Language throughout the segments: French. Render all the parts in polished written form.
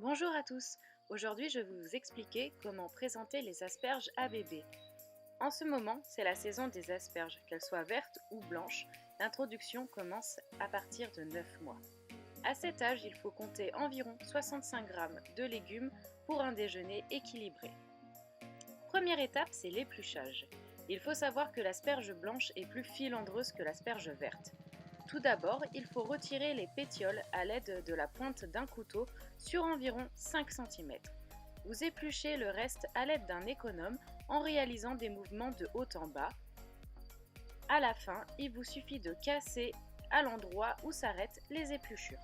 Bonjour à tous, aujourd'hui je vais vous expliquer comment présenter les asperges à bébé. En ce moment, c'est la saison des asperges, qu'elles soient vertes ou blanches. L'introduction commence à partir de 9 mois. À cet âge, il faut compter environ 65 g de légumes pour un déjeuner équilibré. Première étape, c'est l'épluchage. Il faut savoir que l'asperge blanche est plus filandreuse que l'asperge verte. Tout d'abord, il faut retirer les pétioles à l'aide de la pointe d'un couteau sur environ 5 cm. Vous épluchez le reste à l'aide d'un économe en réalisant des mouvements de haut en bas. À la fin, il vous suffit de casser à l'endroit où s'arrêtent les épluchures.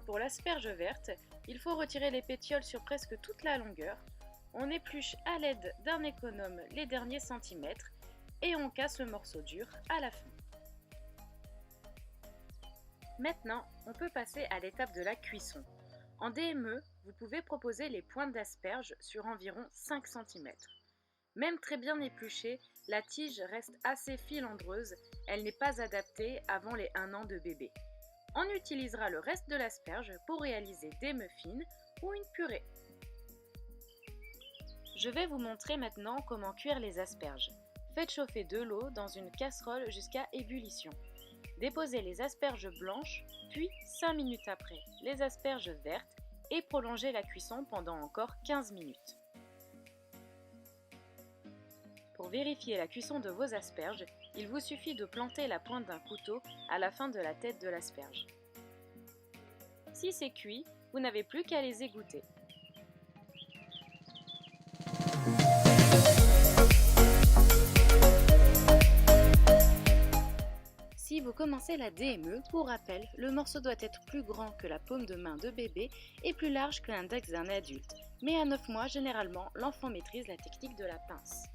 Pour l'asperge verte, il faut retirer les pétioles sur presque toute la longueur. On épluche à l'aide d'un économe les derniers centimètres et on casse le morceau dur à la fin. Maintenant, on peut passer à l'étape de la cuisson. En DME, vous pouvez proposer les pointes d'asperges sur environ 5 cm. Même très bien épluchée, la tige reste assez filandreuse, elle n'est pas adaptée avant les 1 an de bébé. On utilisera le reste de l'asperge pour réaliser des muffins ou une purée. Je vais vous montrer maintenant comment cuire les asperges. Faites chauffer de l'eau dans une casserole jusqu'à ébullition. Déposez les asperges blanches, puis 5 minutes après, les asperges vertes et prolongez la cuisson pendant encore 15 minutes. Pour vérifier la cuisson de vos asperges, il vous suffit de planter la pointe d'un couteau à la fin de la tête de l'asperge. Si c'est cuit, vous n'avez plus qu'à les égoutter. Si vous commencez la DME, pour rappel, le morceau doit être plus grand que la paume de main de bébé et plus large que l'index d'un adulte. Mais à 9 mois, généralement, l'enfant maîtrise la technique de la pince.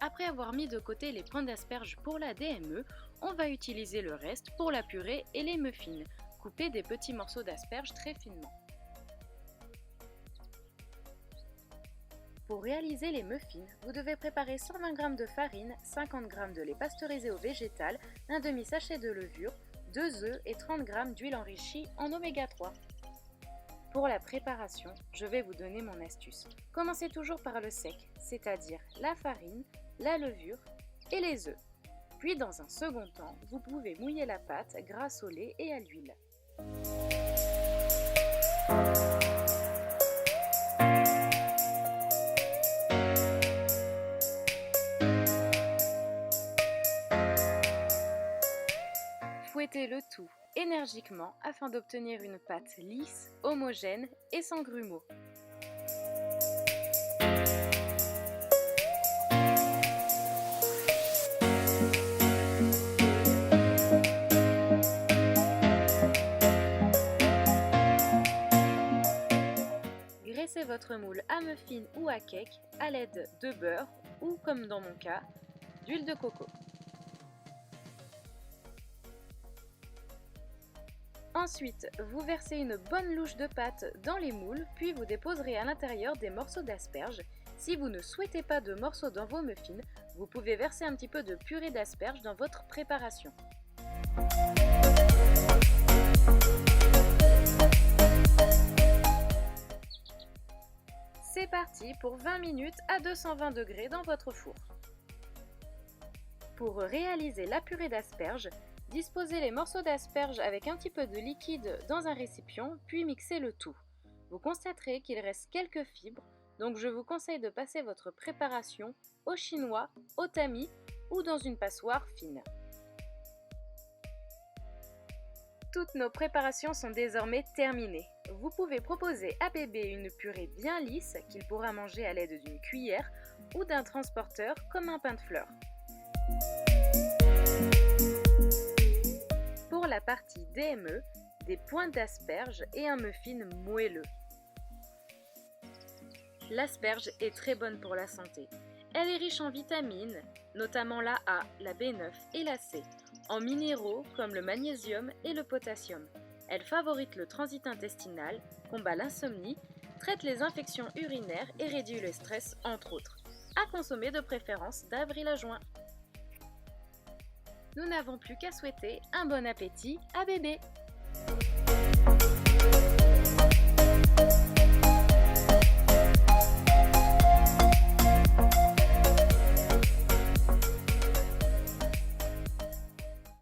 Après avoir mis de côté les pointes d'asperges pour la DME, on va utiliser le reste pour la purée et les muffins. Coupez des petits morceaux d'asperges très finement. Pour réaliser les muffins, vous devez préparer 120 g de farine, 50 g de lait pasteurisé au végétal, un demi-sachet de levure, 2 œufs et 30 g d'huile enrichie en oméga 3. Pour la préparation, je vais vous donner mon astuce. Commencez toujours par le sec, c'est-à-dire la farine, la levure et les œufs. Puis dans un second temps, vous pouvez mouiller la pâte grâce au lait et à l'huile. Fouettez le tout énergiquement afin d'obtenir une pâte lisse, homogène et sans grumeaux. Graissez votre moule à muffin ou à cake à l'aide de beurre ou, comme dans mon cas, d'huile de coco. Ensuite, vous versez une bonne louche de pâte dans les moules, puis vous déposerez à l'intérieur des morceaux d'asperges. Si vous ne souhaitez pas de morceaux dans vos muffins, vous pouvez verser un petit peu de purée d'asperges dans votre préparation. C'est parti pour 20 minutes à 220 degrés dans votre four. Pour réaliser la purée d'asperges, disposez les morceaux d'asperges avec un petit peu de liquide dans un récipient, puis mixez le tout. Vous constaterez qu'il reste quelques fibres, donc je vous conseille de passer votre préparation au chinois, au tamis ou dans une passoire fine. Toutes nos préparations sont désormais terminées. Vous pouvez proposer à bébé une purée bien lisse qu'il pourra manger à l'aide d'une cuillère ou d'un transporteur comme un pain de fleurs. Pour la partie DME, des pointes d'asperges et un muffin moelleux. L'asperge est très bonne pour la santé. Elle est riche en vitamines, notamment la A, la B9 et la C, en minéraux comme le magnésium et le potassium. Elle favorise le transit intestinal, combat l'insomnie, traite les infections urinaires et réduit le stress, entre autres. À consommer de préférence d'avril à juin. Nous n'avons plus qu'à souhaiter un bon appétit à bébé.